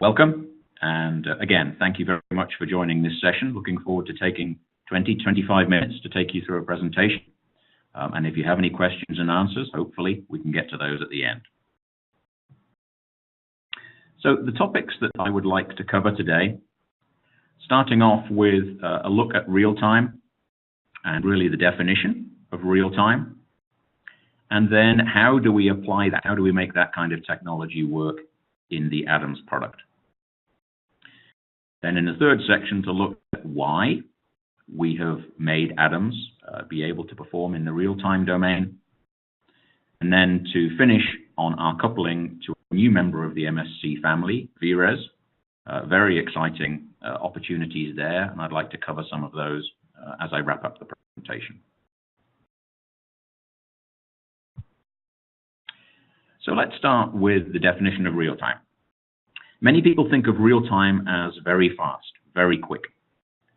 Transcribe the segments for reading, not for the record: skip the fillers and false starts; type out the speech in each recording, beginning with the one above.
Welcome, and again, thank you very much for joining this session. Looking forward to taking 20-25 minutes to take you through a presentation. And if you have any questions and answers, hopefully we can get to those at the end. So the topics that I would like to cover today, starting off with a look at real-time and really the definition of real-time. And then how do we apply that? How do we make that kind of technology work in the Adams product? Then in the third section, to look at why we have made Adams be able to perform in the real-time domain. And then to finish on our coupling to a new member of the MSC family, VRES. Very exciting opportunities there, and I'd like to cover some of those as I wrap up the presentation. So let's start with the definition of real-time. Many people think of real-time as very fast, very quick.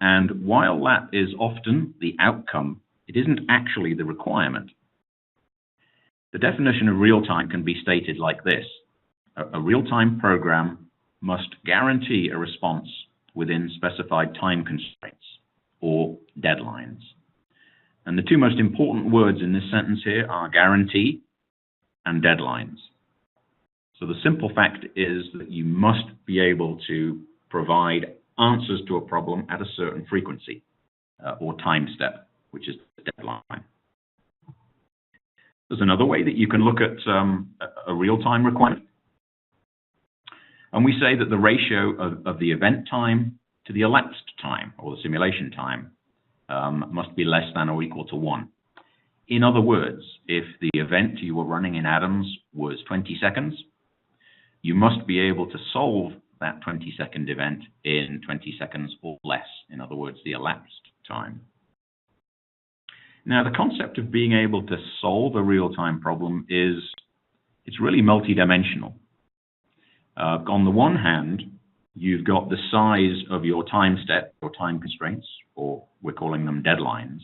And while that is often the outcome, it isn't actually the requirement. The definition of real-time can be stated like this. A real-time program must guarantee a response within specified time constraints or deadlines. And the two most important words in this sentence here are guarantee and deadlines. So the simple fact is that you must be able to provide answers to a problem at a certain frequency or time step, which is the deadline. There's another way that you can look at a real-time requirement. And we say that the ratio of the event time to the elapsed time or the simulation time must be less than or equal to 1. In other words, if the event you were running in Adams was 20 seconds, you must be able to solve that 20-second event in 20 seconds or less. In other words, the elapsed time. Now, the concept of being able to solve a real-time problem it's really multidimensional. On the one hand, you've got the size of your time step or time constraints, or we're calling them deadlines.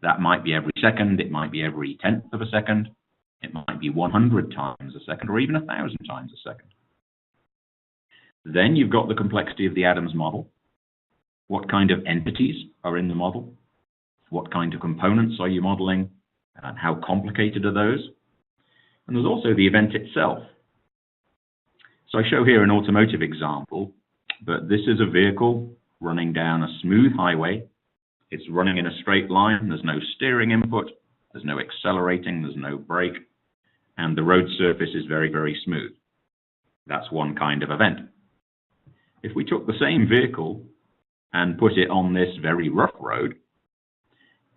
That might be every second, it might be every 10th of a second, it might be 100 times a second, or even 1,000 times a second. Then you've got the complexity of the Adams model. What kind of entities are in the model? What kind of components are you modeling? And how complicated are those? And there's also the event itself. So I show here an automotive example, but this is a vehicle running down a smooth highway. It's running in a straight line. There's no steering input. There's no accelerating. There's no brake. And the road surface is very, very smooth. That's one kind of event. If we took the same vehicle and put it on this very rough road,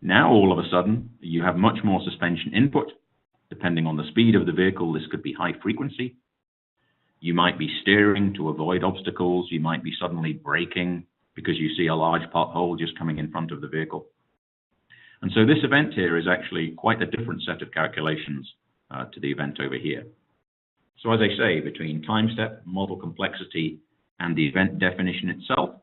now all of a sudden you have much more suspension input. Depending on the speed of the vehicle, this could be high frequency. You might be steering to avoid obstacles. You might be suddenly braking because you see a large pothole just coming in front of the vehicle. And so this event here is actually quite a different set of calculations to the event over here. So as I say, between time step, model complexity, and the event definition itself,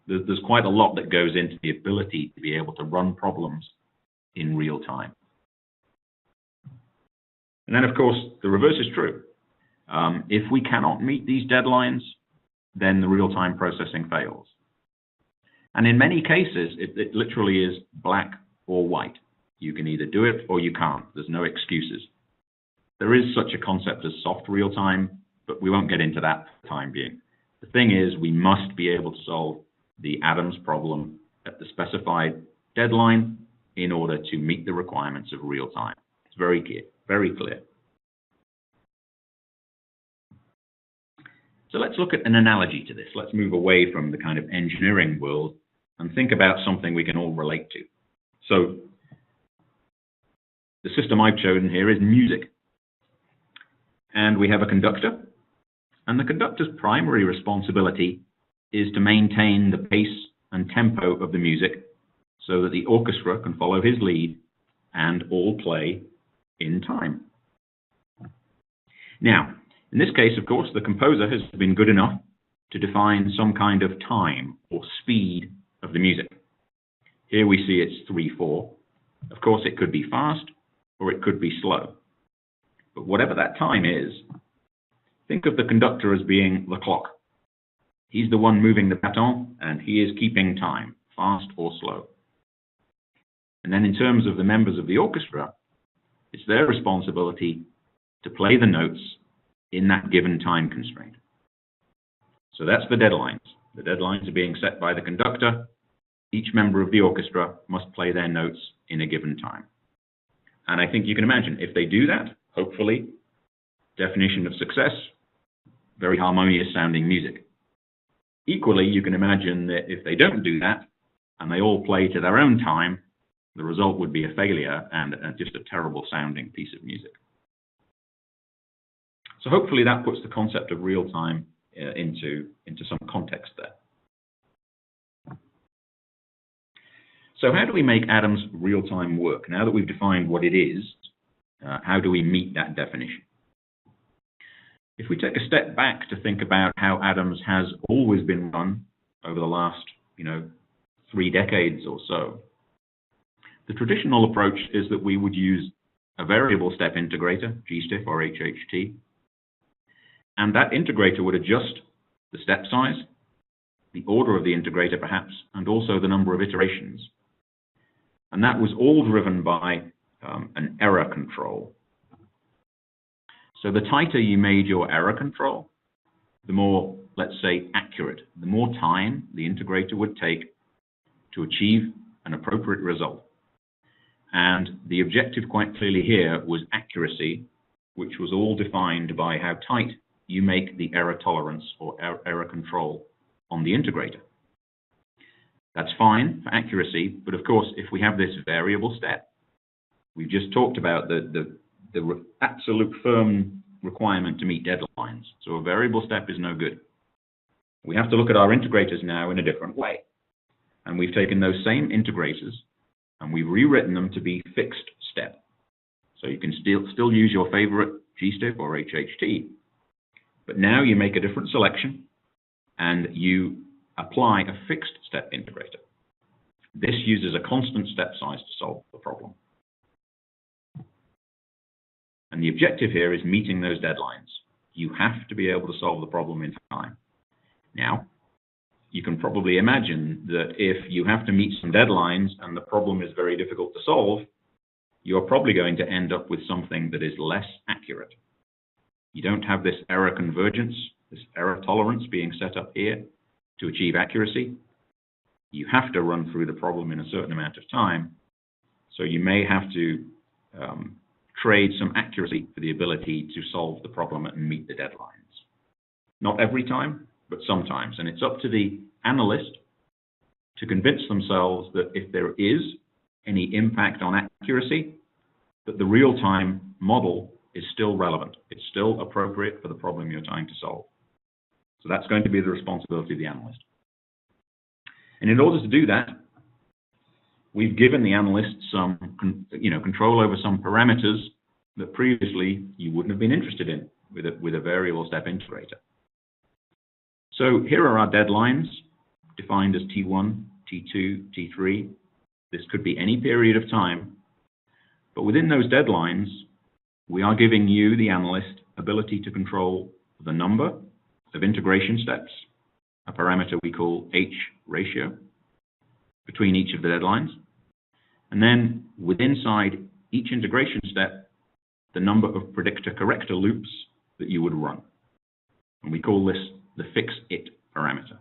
there's quite a lot that goes into the ability to be able to run problems in real time. And then, of course, the reverse is true. If we cannot meet these deadlines, then the real-time processing fails. And in many cases, it literally is black or white. You can either do it or you can't. There's no excuses. There is such a concept as soft real-time, but we won't get into that for the time being. The thing is, we must be able to solve the Adams problem at the specified deadline in order to meet the requirements of real-time. It's very clear, very clear. So let's look at an analogy to this. Let's move away from the kind of engineering world and think about something we can all relate to. So the system I've chosen here is music. And we have a conductor. And the conductor's primary responsibility is to maintain the pace and tempo of the music so that the orchestra can follow his lead and all play in time. Now, in this case, of course, the composer has been good enough to define some kind of time or speed of the music. Here we see it's 3/4. Of course, it could be fast or it could be slow. But whatever that time is, Think of the conductor as being the clock. He's the one moving the baton, and he is keeping time, fast or slow. And then in terms of the members of the orchestra, it's their responsibility to play the notes in that given time constraint. So that's the deadlines. The deadlines are being set by the conductor. Each member of the orchestra must play their notes in a given time. And I think you can imagine, if they do that, hopefully, definition of success, very harmonious sounding music. Equally, you can imagine that if they don't do that, and they all play to their own time, the result would be a failure and just a terrible sounding piece of music. So hopefully that puts the concept of real time into some context there. So how do we make Adams real time work? Now that we've defined what it is, how do we meet that definition? If we take a step back to think about how Adams has always been run over the last, 3 decades or so, the traditional approach is that we would use a variable step integrator, gstiff or HHT, and that integrator would adjust the step size, the order of the integrator perhaps, and also the number of iterations. And that was all driven by an error control. So the tighter you made your error control, the more, let's say, accurate, the more time the integrator would take to achieve an appropriate result. And the objective quite clearly here was accuracy, which was all defined by how tight you make the error tolerance or error control on the integrator. That's fine for accuracy, but of course, if we have this variable step, we've just talked about the absolute firm requirement to meet deadlines. So a variable step is no good. We have to look at our integrators now in a different way. And we've taken those same integrators and we've rewritten them to be fixed step. So you can still use your favorite gstiff or HHT, but now you make a different selection and you apply a fixed step integrator. This uses a constant step size to solve the problem. And the objective here is meeting those deadlines. You have to be able to solve the problem in time. Now, you can probably imagine that if you have to meet some deadlines and the problem is very difficult to solve, you're probably going to end up with something that is less accurate. You don't have this error convergence, this error tolerance being set up here to achieve accuracy. You have to run through the problem in a certain amount of time. So you may have to trade some accuracy for the ability to solve the problem and meet the deadlines. Not every time, but sometimes. And it's up to the analyst to convince themselves that if there is any impact on accuracy, that the real-time model is still relevant. It's still appropriate for the problem you're trying to solve. So that's going to be the responsibility of the analyst. And in order to do that, we've given the analyst some control over some parameters that previously you wouldn't have been interested in with a variable step integrator. So here are our deadlines defined as T1, T2, T3. This could be any period of time. But within those deadlines, we are giving you, the analyst, ability to control the number of integration steps, a parameter we call H ratio, between each of the deadlines. And then inside each integration step, the number of predictor-corrector loops that you would run. And we call this the fix-it parameter.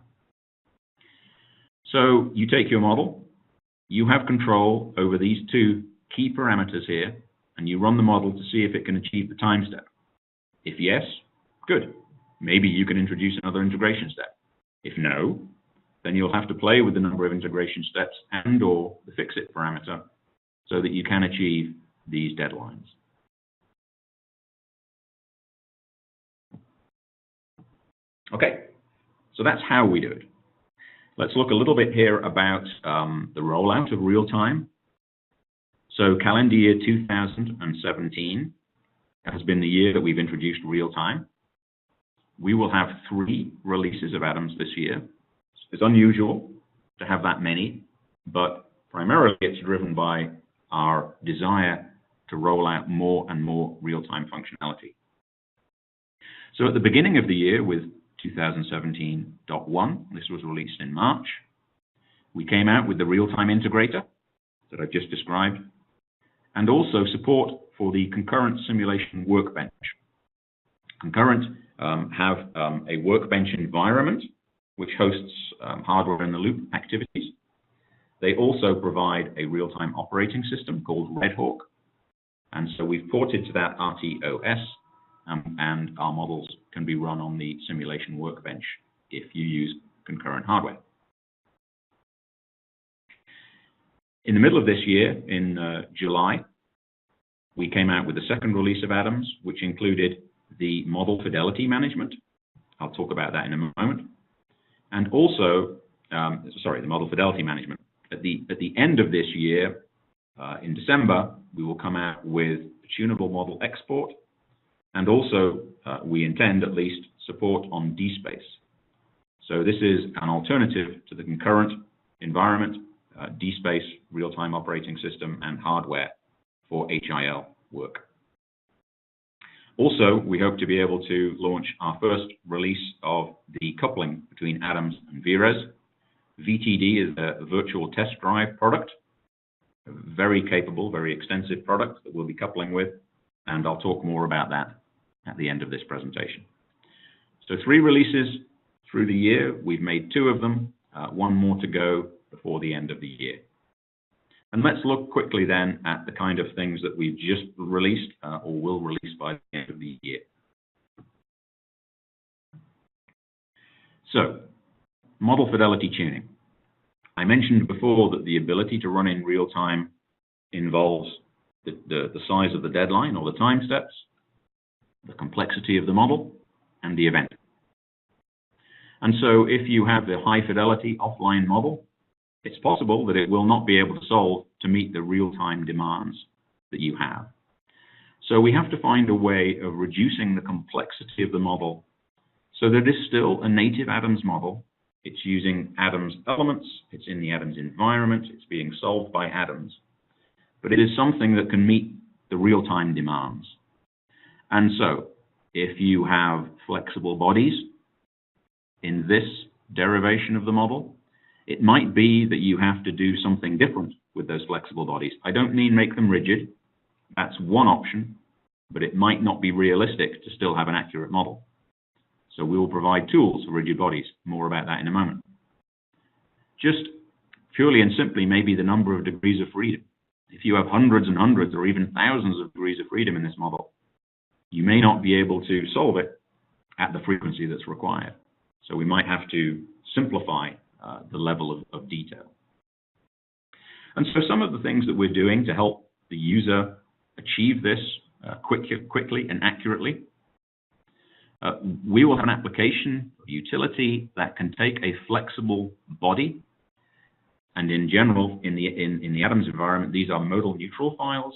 So you take your model, you have control over these two key parameters here, and you run the model to see if it can achieve the time step. If yes, good. Maybe you can introduce another integration step. If no, then you'll have to play with the number of integration steps and or the fix-it parameter so that you can achieve these deadlines. Okay, so that's how we do it. Let's look a little bit here about the rollout of real time. So calendar year 2017 has been the year that we've introduced real time. We will have 3 releases of Adams this year. It's unusual to have that many, but primarily it's driven by our desire to roll out more and more real-time functionality. So at the beginning of the year with 2017.1, this was released in March, we came out with the real-time integrator that I've just described, and also support for the concurrent simulation workbench. Concurrent have a workbench environment which hosts hardware-in-the-loop activities. They also provide a real-time operating system called Redhawk, and so we've ported to that RTOS, and our models can be run on the simulation workbench if you use concurrent hardware. In the middle of this year, in July, we came out with the second release of Atoms, which included the model fidelity management. I'll talk about that in a moment. And also, the model fidelity management. At the end of this year, in December, we will come out with tunable model export, and also we intend at least support on DSpace. So this is an alternative to the concurrent environment, DSpace, real-time operating system, and hardware for HIL work. Also, we hope to be able to launch our first release of the coupling between Atoms and VRES. VTD is a virtual test drive product, a very capable, very extensive product that we'll be coupling with, and I'll talk more about that at the end of this presentation. So 3 releases through the year. We've made 2 of them, 1 more to go before the end of the year. And let's look quickly then at the kind of things that we've just released or will release by the end of the year. So, model fidelity tuning. I mentioned before that the ability to run in real time involves the size of the deadline or the time steps, the complexity of the model, and the event. And so if you have the high fidelity offline model, it's possible that it will not be able to solve to meet the real-time demands that you have. So we have to find a way of reducing the complexity of the model so that it is still a native Atoms model. It's using Atoms elements, it's in the Atoms environment, it's being solved by Atoms, but it is something that can meet the real-time demands. And so if you have flexible bodies in this derivation of the model, it might be that you have to do something different with those flexible bodies. I don't mean make them rigid. That's one option, but it might not be realistic to still have an accurate model. So we will provide tools for rigid bodies. More about that in a moment. Just purely and simply, maybe the number of degrees of freedom. If you have hundreds and hundreds or even thousands of degrees of freedom in this model, you may not be able to solve it at the frequency that's required. So we might have to simplify the level of detail. And so some of the things that we're doing to help the user achieve this quickly and accurately, we will have an application utility that can take a flexible body, and in general, in the Atoms environment, these are modal neutral files.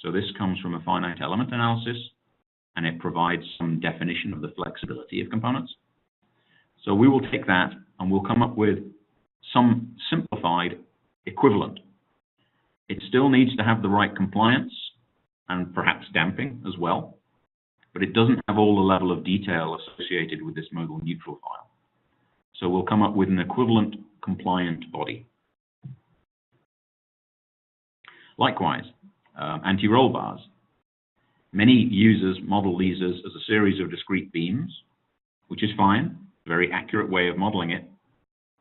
So this comes from a finite element analysis, and it provides some definition of the flexibility of components. So we will take that and we'll come up with some simplified equivalent. It still needs to have the right compliance and perhaps damping as well, but it doesn't have all the level of detail associated with this modal neutral file. So we'll come up with an equivalent compliant body. Likewise, anti-roll bars. Many users model these as a series of discrete beams, which is fine, a very accurate way of modeling it,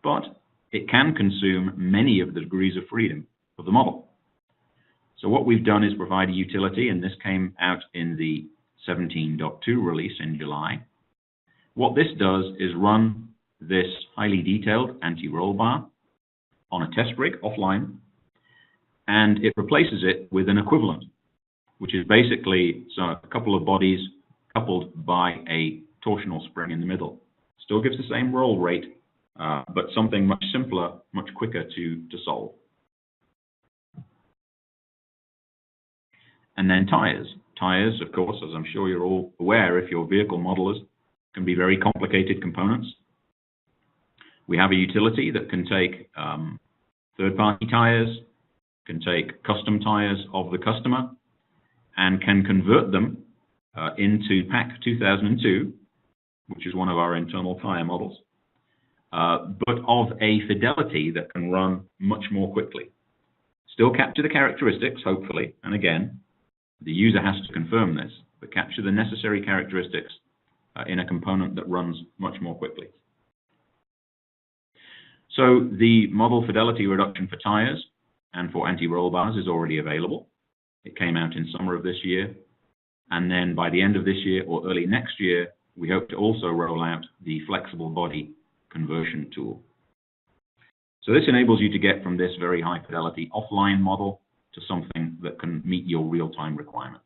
but it can consume many of the degrees of freedom of the model. So what we've done is provide a utility, and this came out in the 17.2 release in July. What this does is run this highly detailed anti-roll bar on a test rig offline, and it replaces it with an equivalent, which is basically a couple of bodies coupled by a torsional spring in the middle. Still gives the same roll rate, but something much simpler, much quicker to solve. And then tires. Tires, of course, as I'm sure you're all aware, if you're vehicle modelers, can be very complicated components. We have a utility that can take third-party tires, can take custom tires of the customer, and can convert them into PAC 2002 which is one of our internal tire models, but of a fidelity that can run much more quickly. Still capture the characteristics, hopefully, and again, the user has to confirm this, but capture the necessary characteristics in a component that runs much more quickly. So the model fidelity reduction for tires and for anti-roll bars is already available. It came out in summer of this year. And then by the end of this year or early next year, we hope to also roll out the flexible body conversion tool. So this enables you to get from this very high fidelity offline model to something that can meet your real-time requirements.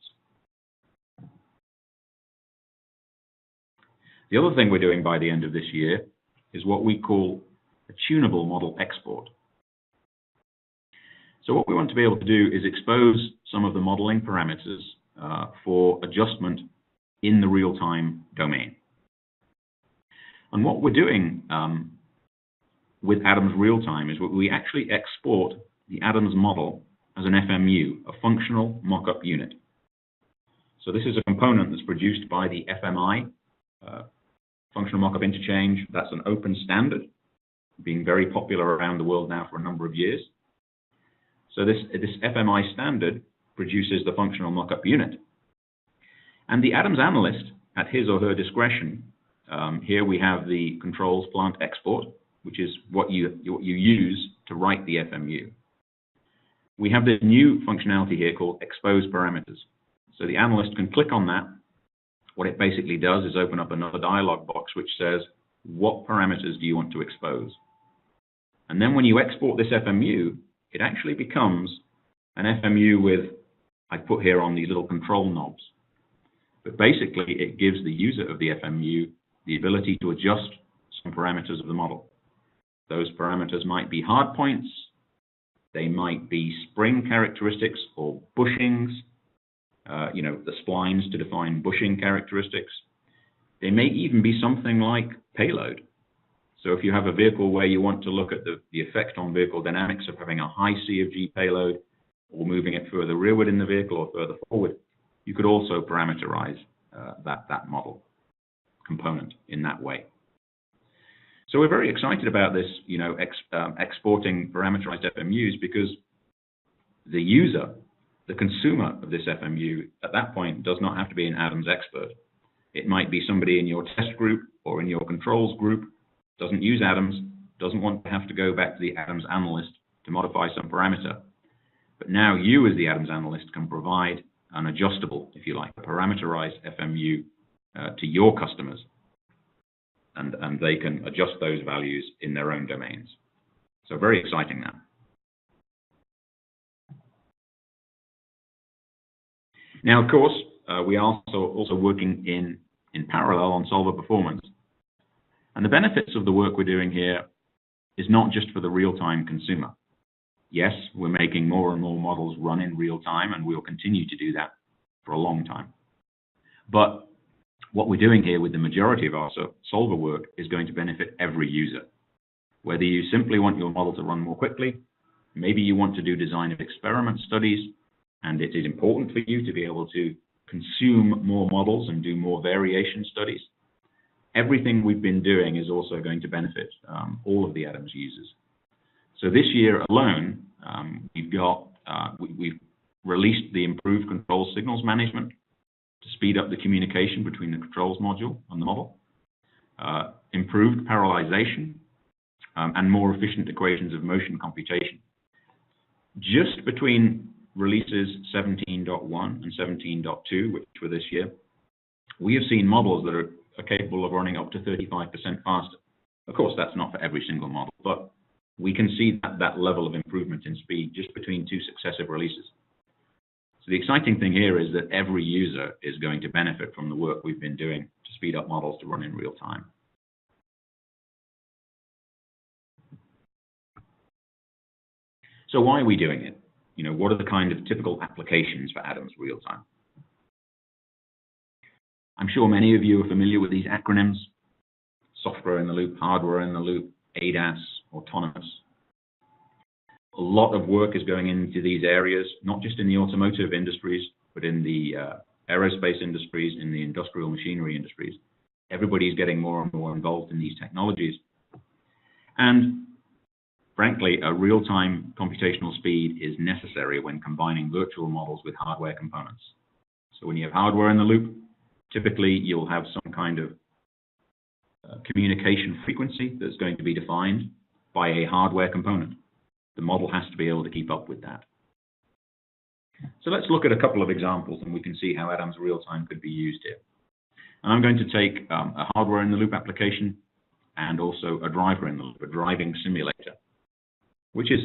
The other thing we're doing by the end of this year is what we call a tunable model export. So what we want to be able to do is expose some of the modeling parameters for adjustment in the real-time domain. And what we're doing with Adams real-time is we actually export the Adams model as an FMU, a functional mock-up unit. So this is a component that's produced by the FMI, functional mock-up interchange. That's an open standard, being very popular around the world now for a number of years. So this FMI standard produces the functional mock-up unit. And the Adams analyst, at his or her discretion, here we have the controls plant export, which is what you use to write the FMU. We have this new functionality here called expose parameters. So the analyst can click on that. What it basically does is open up another dialog box which says, what parameters do you want to expose? And then when you export this FMU, it actually becomes an FMU with, I put here on these little control knobs. But basically, it gives the user of the FMU the ability to adjust some parameters of the model. Those parameters might be hard points, they might be spring characteristics or bushings, the splines to define bushing characteristics. They may even be something like payload. So if you have a vehicle where you want to look at the effect on vehicle dynamics of having a high C of G payload or moving it further rearward in the vehicle or further forward, you could also parameterize that model component in that way. So we're very excited about this, exporting parameterized FMUs, because the user, the consumer of this FMU, at that point does not have to be an Adams expert. It might be somebody in your test group or in your controls group, doesn't use Adams, doesn't want to have to go back to the Adams analyst to modify some parameter. But now you, as the Adams analyst, can provide an adjustable, if you like, a parameterized FMU to your customers. And they can adjust those values in their own domains. So very exciting now. Now, of course, we are also working in parallel on solver performance. And the benefits of the work we're doing here is not just for the real-time consumer. Yes, we're making more and more models run in real time, and we'll continue to do that for a long time. But what we're doing here with the majority of our solver work is going to benefit every user. Whether you simply want your model to run more quickly, maybe you want to do design of experiment studies, and it is important for you to be able to consume more models and do more variation studies. Everything we've been doing is also going to benefit all of the Adams users. So this year alone, we've released the improved control signals management to speed up the communication between the controls module and the model, improved parallelization, and more efficient equations of motion computation. Just between releases 17.1 and 17.2, which were this year, we have seen models that are capable of running up to 35% faster. Of course, that's not for every single model, but we can see that level of improvement in speed just between two successive releases. So the exciting thing here is that every user is going to benefit from the work we've been doing to speed up models to run in real time. So why are we doing it? What are the kind of typical applications for Adams real time? I'm sure many of you are familiar with these acronyms: software in the loop, hardware in the loop, ADAS, autonomous. A lot of work is going into these areas, not just in the automotive industries, but in the aerospace industries, in the industrial machinery industries. Everybody's getting more and more involved in these technologies. And frankly, a real-time computational speed is necessary when combining virtual models with hardware components. So when you have hardware in the loop, typically you'll have some kind of communication frequency that's going to be defined by a hardware component. The model has to be able to keep up with that. So let's look at a couple of examples and we can see how Adam's real-time could be used here. And I'm going to take a hardware in the loop application and also a driver in the loop, a driving simulator, which is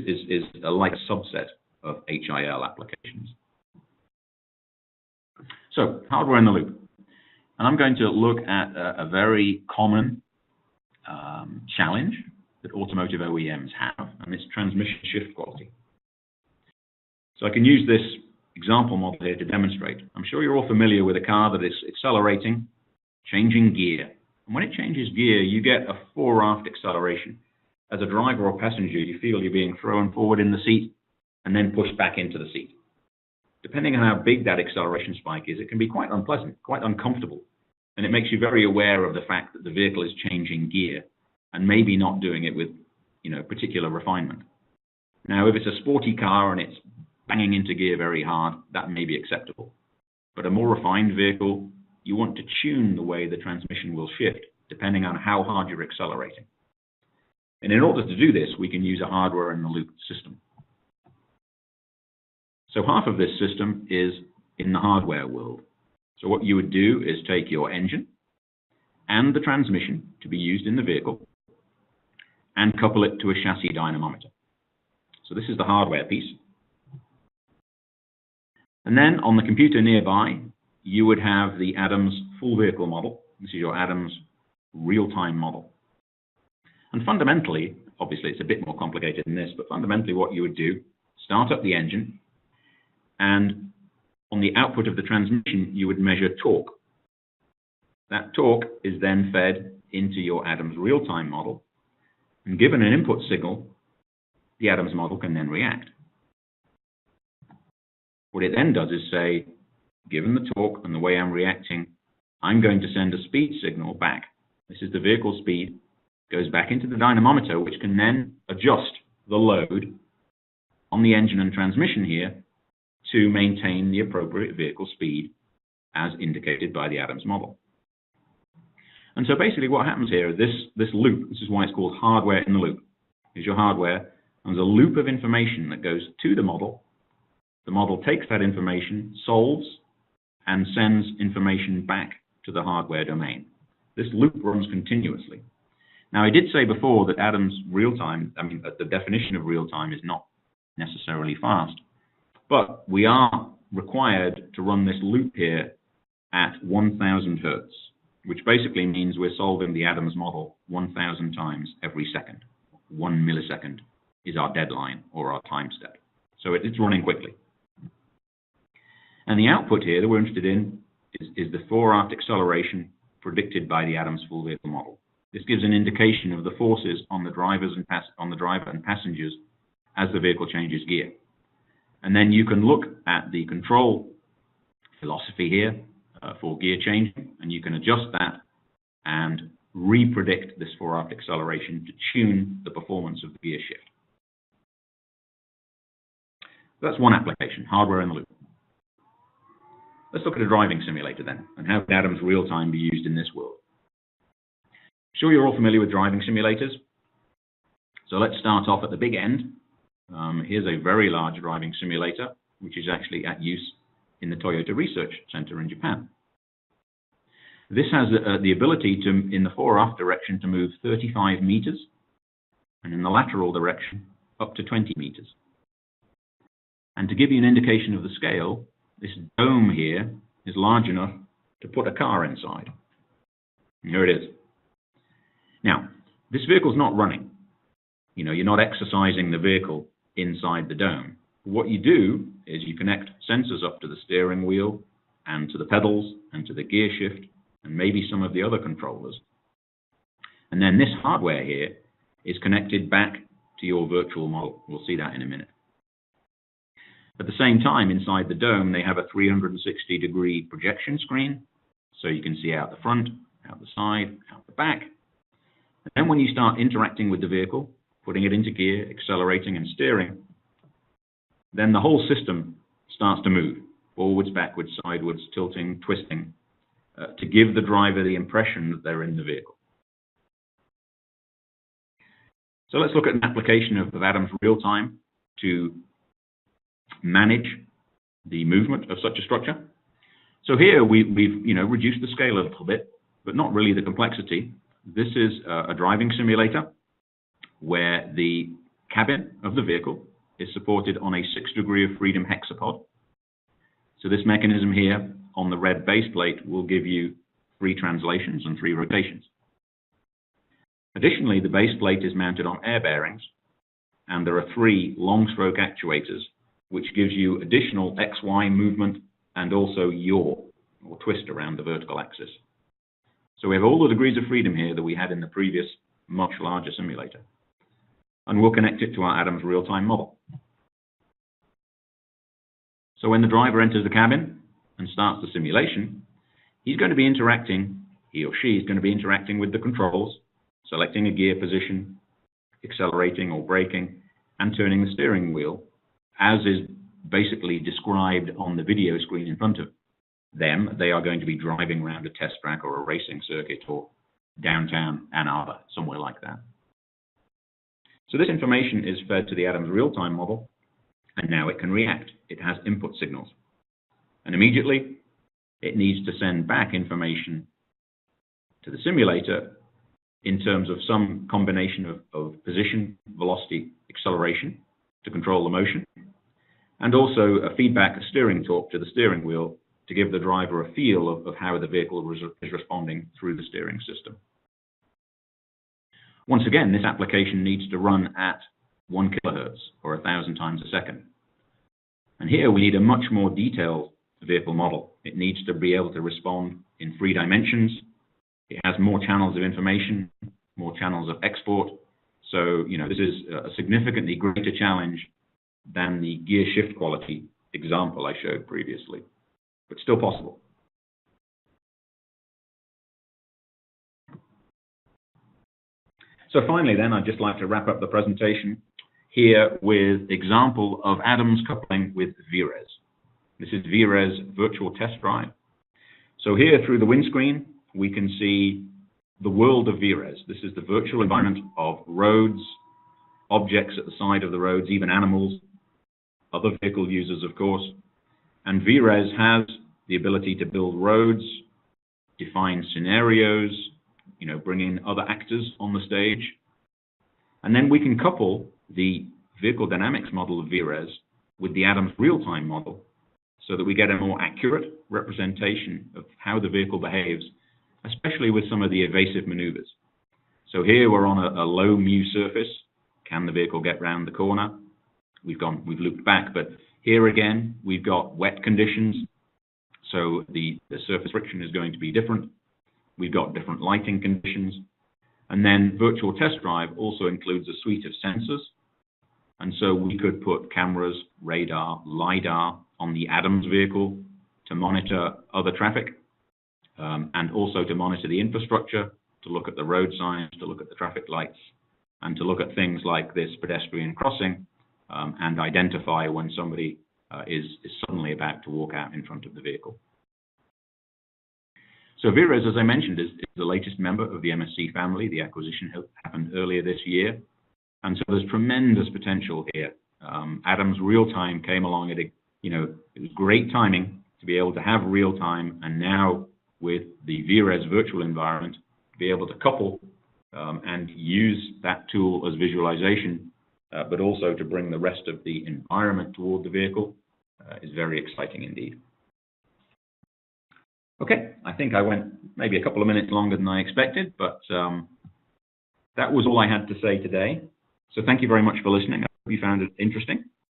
like a subset of HIL applications. So hardware in the loop. And I'm going to look at a very common challenge that automotive OEMs have, and it's transmission shift quality. So I can use this example model here to demonstrate. I'm sure you're all familiar with a car that is accelerating, changing gear. And when it changes gear, you get a fore-aft acceleration. As a driver or passenger, you feel you're being thrown forward in the seat and then pushed back into the seat. Depending on how big that acceleration spike is, it can be quite unpleasant, quite uncomfortable. And it makes you very aware of the fact that the vehicle is changing gear and maybe not doing it with, particular refinement. Now, if it's a sporty car and it's banging into gear very hard, that may be acceptable. But a more refined vehicle, you want to tune the way the transmission will shift, depending on how hard you're accelerating. And in order to do this, we can use a hardware in the loop system. So half of this system is in the hardware world. So what you would do is take your engine and the transmission to be used in the vehicle and couple it to a chassis dynamometer. So this is the hardware piece. And then on the computer nearby, you would have the Adams full vehicle model. This is your Adams real-time model. And fundamentally, obviously it's a bit more complicated than this, but fundamentally what you would do, start up the engine, and on the output of the transmission, you would measure torque. That torque is then fed into your Adams real-time model, and given an input signal, the Adams model can then react. What it then does is say, given the torque and the way I'm reacting, I'm going to send a speed signal back. This is the vehicle speed, goes back into the dynamometer, which can then adjust the load on the engine and transmission here to maintain the appropriate vehicle speed as indicated by the Adams model. And so basically what happens here, this loop, this is why it's called hardware in the loop. Here's your hardware, and there's a loop of information that goes to the model. The model takes that information, solves, and sends information back to the hardware domain. This loop runs continuously. Now, I did say before that Adams real-time, the definition of real-time is not necessarily fast, but we are required to run this loop here at 1,000 hertz, which basically means we're solving the Adams model 1,000 times every second. 1 millisecond is our deadline or our time step. So it's running quickly. And the output here that we're interested in is the fore-aft acceleration predicted by the Adams full vehicle model. This gives an indication of the forces on the driver and passengers as the vehicle changes gear. And then you can look at the control philosophy here for gear changing, and you can adjust that and re-predict this fore-aft acceleration to tune the performance of the gear shift. That's one application, hardware in the loop. Let's look at a driving simulator then, and how can Adams real-time be used in this world? Sure, you're all familiar with driving simulators. So let's start off at the big end. Here's a very large driving simulator, which is actually at use in the Toyota Research Center in Japan. This has the ability to, in the fore-aft direction, to move 35 meters, and in the lateral direction, up to 20 meters. And to give you an indication of the scale, this dome here is large enough to put a car inside. And here it is. Now, this vehicle's not running. You're not exercising the vehicle inside the dome. What you do is you connect sensors up to the steering wheel and to the pedals and to the gear shift and maybe some of the other controllers. And then this hardware here is connected back to your virtual model. We'll see that in a minute. At the same time, inside the dome, they have a 360-degree projection screen, so you can see out the front, out the side, out the back. And then when you start interacting with the vehicle, putting it into gear, accelerating and steering, then the whole system starts to move forwards, backwards, sideways, tilting, twisting, to give the driver the impression that they're in the vehicle. So let's look at an application of Adam's real-time to manage the movement of such a structure. So here we've reduced the scale a little bit, but not really the complexity. This is a driving simulator where the cabin of the vehicle is supported on a 6 degree of freedom hexapod. So this mechanism here on the red base plate will give you 3 translations and 3 rotations. Additionally, the base plate is mounted on air bearings, and there are 3 long stroke actuators, which gives you additional XY movement and also yaw, or twist around the vertical axis. So we have all the degrees of freedom here that we had in the previous, much larger simulator. And we'll connect it to our Adam's real-time model. So when the driver enters the cabin and starts the simulation, he's going to be interacting, he or she is going to be interacting with the controls, selecting a gear position, accelerating or braking, and turning the steering wheel, as is basically described on the video screen in front of them. They are going to be driving around a test track or a racing circuit or downtown Ann Arbor, somewhere like that. So this information is fed to the Adam's real-time model, and now it can react. It has input signals. And immediately, it needs to send back information to the simulator in terms of some combination of position, velocity, acceleration to control the motion, and also a feedback, a steering torque to the steering wheel to give the driver a feel of how the vehicle is responding through the steering system. Once again, this application needs to run at 1 kilohertz or 1,000 times a second. And here we need a much more detailed vehicle model. It needs to be able to respond in 3 dimensions. It has more channels of information, more channels of export. So, this is a significantly greater challenge than the gear shift quality example I showed previously, but still possible. So finally then, I'd just like to wrap up the presentation here with example of Adam's coupling with VRES. This is VRES Virtual Test Drive. So here through the windscreen, we can see the world of VRES. This is the virtual environment of roads, objects at the side of the roads, even animals, other vehicle users, of course. And VRES has the ability to build roads, define scenarios, bring in other actors on the stage. And then we can couple the vehicle dynamics model of VRES with the Adam's real-time model so that we get a more accurate representation of how the vehicle behaves, especially with some of the evasive maneuvers. So here we're on a low mu surface. Can the vehicle get round the corner? We've looped back, but here again, we've got wet conditions. So the surface friction is going to be different. We've got different lighting conditions. And then virtual test drive also includes a suite of sensors. And so we could put cameras, radar, LiDAR on the Adams vehicle to monitor other traffic, and also to monitor the infrastructure, to look at the road signs, to look at the traffic lights, and to look at things like this pedestrian crossing, and identify when somebody is suddenly about to walk out in front of the vehicle. So VRES, as I mentioned, is the latest member of the MSC family. The acquisition happened earlier this year. And so there's tremendous potential here. Adam's real-time came along at it was great timing to be able to have real-time, and now with the VRES virtual environment, be able to couple and use that tool as visualization, but also to bring the rest of the environment toward the vehicle is very exciting indeed. Okay, I think I went maybe a couple of minutes longer than I expected, but that was all I had to say today. So thank you very much for listening. I hope you found it interesting.